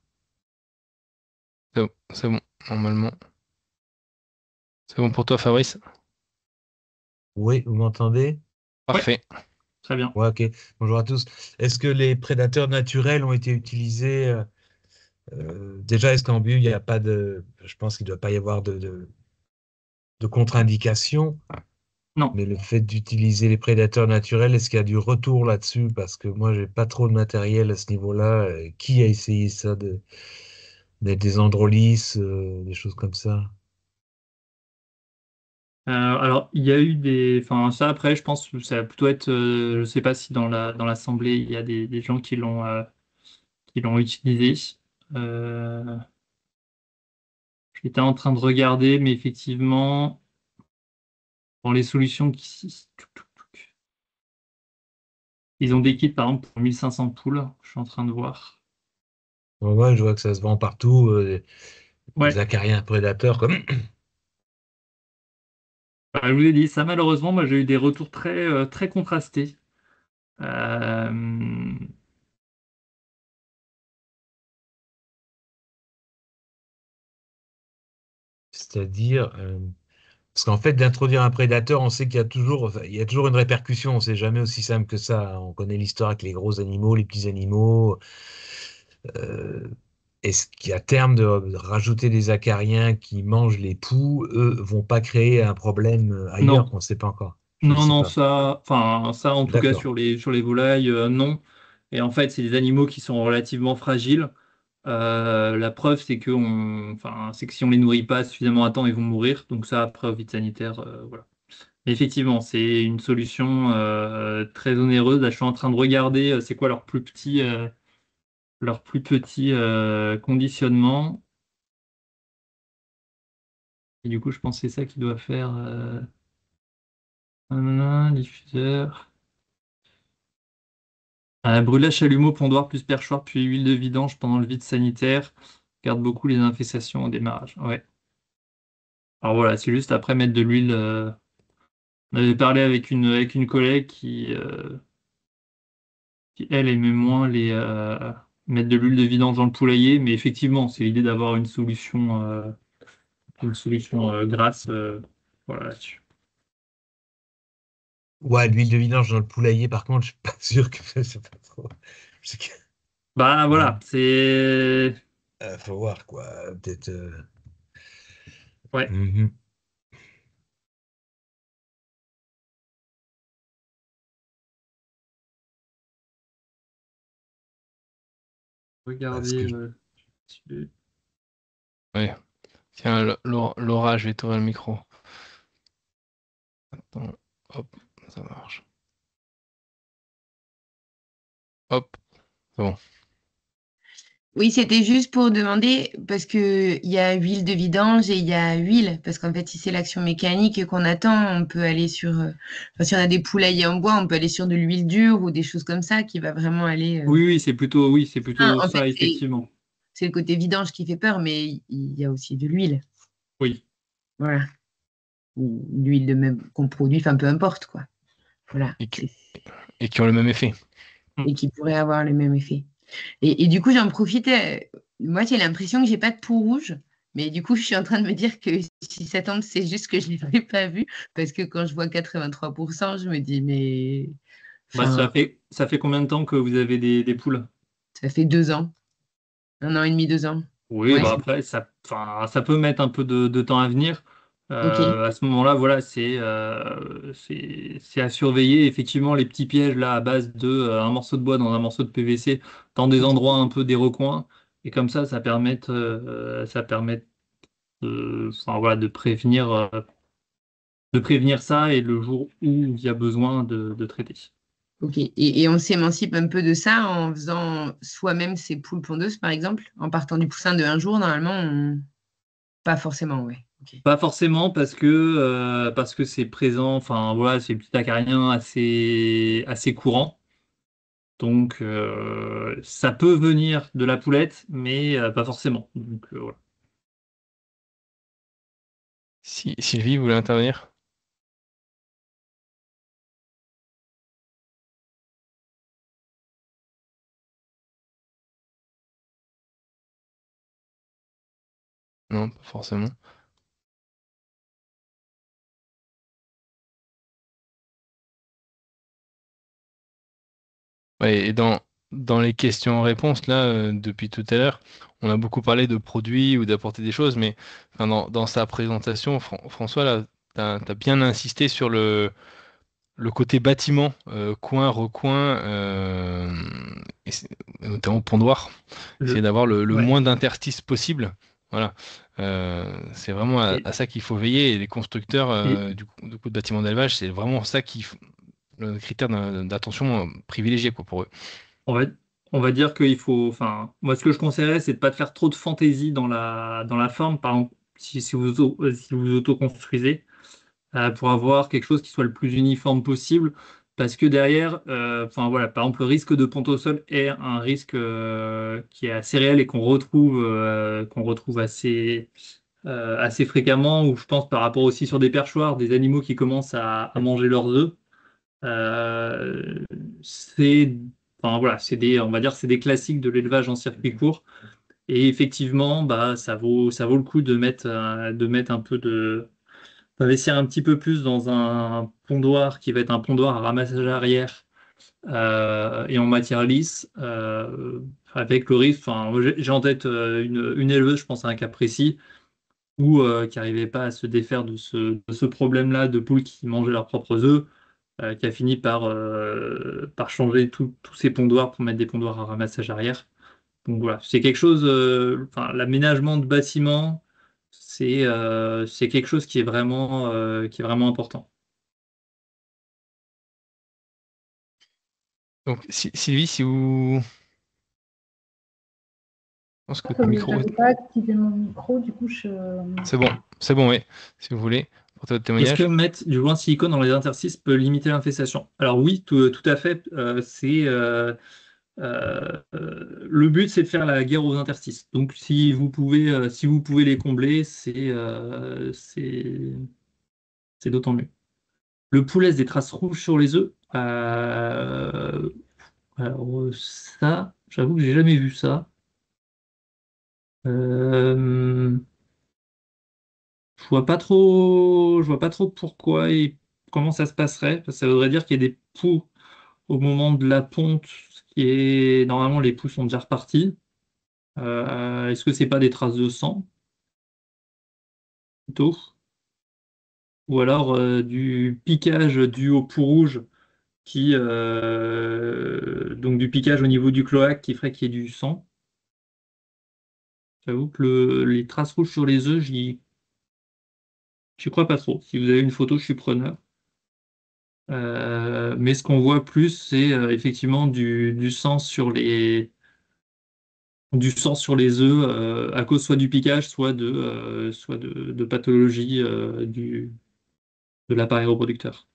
C'est bon, normalement. C'est bon pour toi, Fabrice? Oui, vous m'entendez? Ouais, Parfait. très bien. Ouais, ok. Bonjour à tous. Est-ce que les prédateurs naturels ont été utilisés déjà, est-ce qu'en bio, il n'y a pas de... Je pense qu'il ne doit pas y avoir de contre-indication, Non. mais le fait d'utiliser les prédateurs naturels, est-ce qu'il y a du retour là-dessus? Parce que moi, j'ai pas trop de matériel à ce niveau-là. Qui a essayé ça des androlis, des choses comme ça? Alors, il y a eu des. Enfin, ça, après, je pense que ça va plutôt être. Je sais pas si dans l'assemblée, il y a des gens qui l'ont utilisé. Euh, J'étais en train de regarder, mais effectivement, dans les solutions qui. Ils ont des kits, par exemple, pour 1500 poules. Je suis en train de voir. Ouais, ouais, je vois que ça se vend partout, des Ouais, acariens prédateurs comme. je vous ai dit, ça, malheureusement, moi, j'ai eu des retours très contrastés. Euh, C'est-à-dire, parce qu'en fait, d'introduire un prédateur, on sait qu'il y a toujours, enfin, il y a toujours une répercussion. C'est jamais aussi simple que ça. On connaît l'histoire avec les gros animaux, les petits animaux. Euh, Est-ce qu'à terme de rajouter des acariens qui mangent les poux, eux, vont pas créer un problème ailleurs Non, qu'on ne sait pas encore? Je ne non, sais non, pas. ça en tout cas D'accord. sur les volailles, non. Et en fait, c'est des animaux qui sont relativement fragiles. La preuve, c'est que si on les nourrit pas suffisamment à temps, ils vont mourir. Donc ça, après, au vide sanitaire, voilà. Mais effectivement, c'est une solution très onéreuse. Là, je suis en train de regarder, c'est quoi leur plus petit conditionnement. Et du coup, je pense que c'est ça qui doit faire nanana, diffuseur. Brûlage, chalumeau, pondoir plus perchoir, puis huile de vidange pendant le vide sanitaire. Garde beaucoup les infestations au démarrage. Ouais. Alors voilà, c'est juste après mettre de l'huile. On avait parlé avec une collègue qui, elle, aimait moins mettre de l'huile de vidange dans le poulailler, mais effectivement, c'est l'idée d'avoir une solution grasse voilà, là-dessus. Ouais, l'huile de vidange dans le poulailler, par contre, je suis pas sûr que c'est pas trop. Je sais que- Bah Hmm. voilà, c'est. Faut voir quoi. Peut-être. Ouais, Mhm. Parce regardez que dessus. Ouais. Tiens, Laura, je vais t'ouvrir le micro. Attends, hop, ça marche. Hop, c'est bon. Oui, c'était juste pour demander, parce que il y a huile de vidange et il y a huile, parce qu'en fait, si c'est l'action mécanique qu'on attend, on peut aller enfin, si on a des poulaillers en bois, on peut aller sur de l'huile dure ou des choses comme ça qui va vraiment aller. Oui, c'est plutôt En fait, ça, effectivement. c'est le côté vidange qui fait peur, mais il y a aussi de l'huile. Oui. Voilà. Ou l'huile de même qu'on produit, enfin, peu importe, quoi. Voilà. Et, et qui ont le même effet. Et qui pourrait avoir le même effet. Et du coup, j'en profitais. Moi, j'ai l'impression que j'ai pas de peau rouge. Mais du coup, je suis en train de me dire que si ça tombe, c'est juste que je ne l'ai pas vu. Parce que quand je vois 83%, je me dis, mais. Bah, Enfin, ça fait combien de temps que vous avez des poules? ça fait 2 ans. 1 an et demi, 2 ans. Oui, Ouais, bah après, ça peut mettre un peu de temps à venir. ok. À ce moment-là, voilà, c'est à surveiller. Effectivement, les petits pièges là à base de un morceau de bois dans un morceau de PVC dans des Ok. endroits un peu des recoins. Et comme ça permet voilà, de prévenir ça et le jour où il y a besoin de traiter. Ok. Et on s'émancipe un peu de ça en faisant soi-même ses poules pondeuses, par exemple, en partant du poussin de un jour, normalement, pas forcément, ouais. Ok. Pas forcément parce que c'est présent, enfin voilà, c'est petit acarien assez courant. Donc ça peut venir de la poulette, mais pas forcément. Donc voilà. Si Sylvie voulait intervenir? Non, pas forcément. Ouais, et dans les questions-réponses, là, depuis tout à l'heure, on a beaucoup parlé de produits ou d'apporter des choses, mais enfin, dans sa présentation, François, là, t'as bien insisté sur le côté bâtiment, coin, recoin, et notamment pondoir, essayer Le, d'avoir le ouais. moins d'interstices possible. Voilà. C'est vraiment Et, à ça qu'il faut veiller. Et les constructeurs et du coup, de bâtiments d'élevage, c'est vraiment ça le critère d'attention privilégié quoi, pour eux. on va, on va dire qu'il faut, enfin, moi ce que je conseillerais, c'est de pas de faire trop de fantaisie dans la forme. Par exemple, si vous auto-construisez. Pour avoir quelque chose qui soit le plus uniforme possible. Parce que derrière, enfin voilà, par exemple, le risque de ponte au sol est un risque qui est assez réel et qu'on retrouve assez fréquemment, ou je pense par rapport aussi sur des perchoirs, des animaux qui commencent à manger leurs œufs. Euh, c'est, enfin voilà, on va dire, c'est des classiques de l'élevage en circuit court. Et effectivement, bah, ça vaut le coup de mettre un peu d'investir un petit peu plus dans un pondoir qui va être un pondoir à ramassage arrière et en matière lisse, avec le risque. Enfin, moi, j'ai en tête une éleveuse, je pense à un cas précis, où qui n'arrivait pas à se défaire de ce problème-là de poules qui mangeaient leurs propres œufs, qui a fini par changer tous ses pondoirs pour mettre des pondoirs à ramassage arrière. Donc voilà, c'est quelque chose, enfin, l'aménagement de bâtiments, c'est quelque chose qui est vraiment important. Donc, Sylvie, si vous. Je pense que ton micro. J'avais pas activé mon micro, du coup, C'est bon, oui, si vous voulez, pour votre Est-ce que témoignage. mettre du joint de silicone dans les interstices peut limiter l'infestation? Alors oui, tout à fait. Le but, c'est de faire la guerre aux interstices. Donc si vous pouvez les combler, c'est d'autant mieux. Le poulet laisse des traces rouges sur les œufs. Alors ça, j'avoue que j'ai jamais vu ça. Euh, je vois pas trop pourquoi et comment ça se passerait. Parce que ça voudrait dire qu'il y a des poux au moment de la ponte, ce qui est normalement les poux sont déjà repartis. Est-ce que c'est pas des traces de sang plutôt? Ou alors du piquage dû au pou rouge donc du piquage au niveau du cloaque qui ferait qu'il y ait du sang. J'avoue que les traces rouges sur les œufs, j'y crois pas trop. Si vous avez une photo, je suis preneur. Mais ce qu'on voit plus, c'est effectivement du sang sur les œufs, à cause soit du piquage, soit de pathologie de l'appareil reproducteur.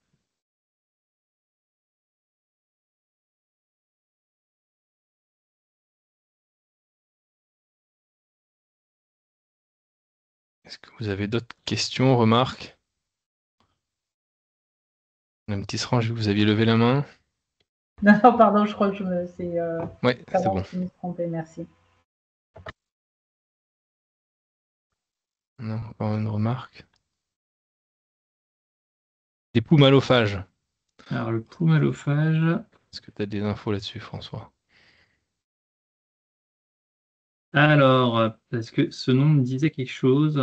Est-ce que vous avez d'autres questions, remarques? Un petit range, vous aviez levé la main. Non, pardon, je crois que Ouais, c'est bon. je me suis trompée, merci. Non, encore une remarque. Des poux malophages. Alors, le pou malophage, Est-ce que tu as des infos là-dessus, François? alors, parce que ce nom me disait quelque chose.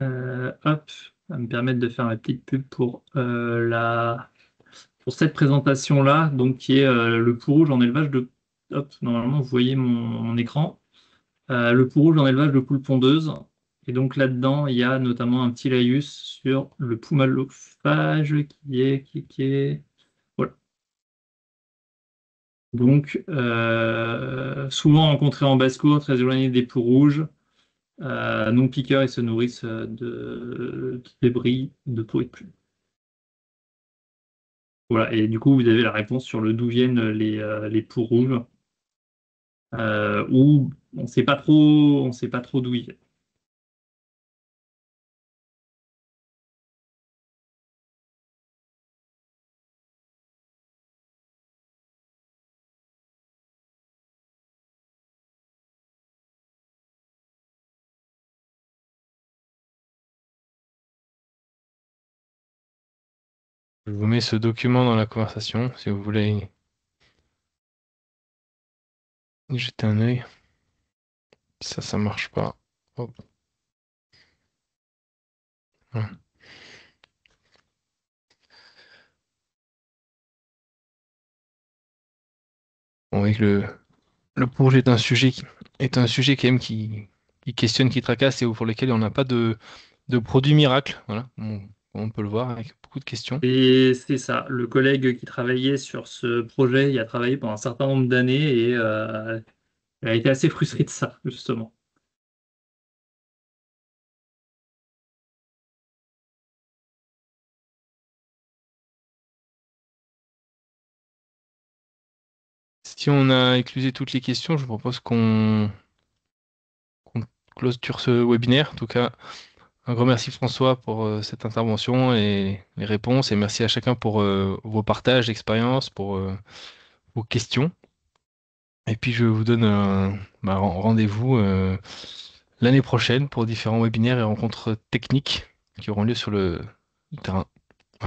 Hop, ça va me permettre de faire ma petite pub pour cette présentation-là, donc qui est le pou rouge en élevage de. Hop, normalement, vous voyez mon écran. Le pou rouge en élevage de poules pondeuses. Et donc là-dedans, il y a notamment un petit laïus sur le pou malophage qui est. Voilà. Donc, souvent rencontré en basse-cour, très éloigné des poux rouges, non piqueurs, ils se nourrissent de débris de peau et de plumes. Voilà, et du coup, vous avez la réponse sur le d'où viennent les poux rouges, où on sait pas trop d'où ils viennent. Je vous mets ce document dans la conversation, si vous voulez y jeter un œil. Ça marche pas. Hop. Voilà. On voit que le projet est un sujet quand même qui questionne, qui tracasse et pour lequel on n'a pas de produit miracle. Voilà, on peut le voir avec beaucoup de questions. Et c'est ça, le collègue qui travaillait sur ce projet, il a travaillé pendant un certain nombre d'années et il a été assez frustré de ça, justement. Si on a éclusé toutes les questions, je vous propose qu'on clôture ce webinaire. En tout cas, un grand merci François pour cette intervention et les réponses et merci à chacun pour vos partages d'expériences, pour vos questions. Et puis je vous donne rendez-vous l'année prochaine pour différents webinaires et rencontres techniques qui auront lieu sur le terrain.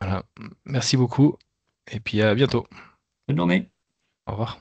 Voilà. Merci beaucoup et puis à bientôt. Bonne journée. Au revoir.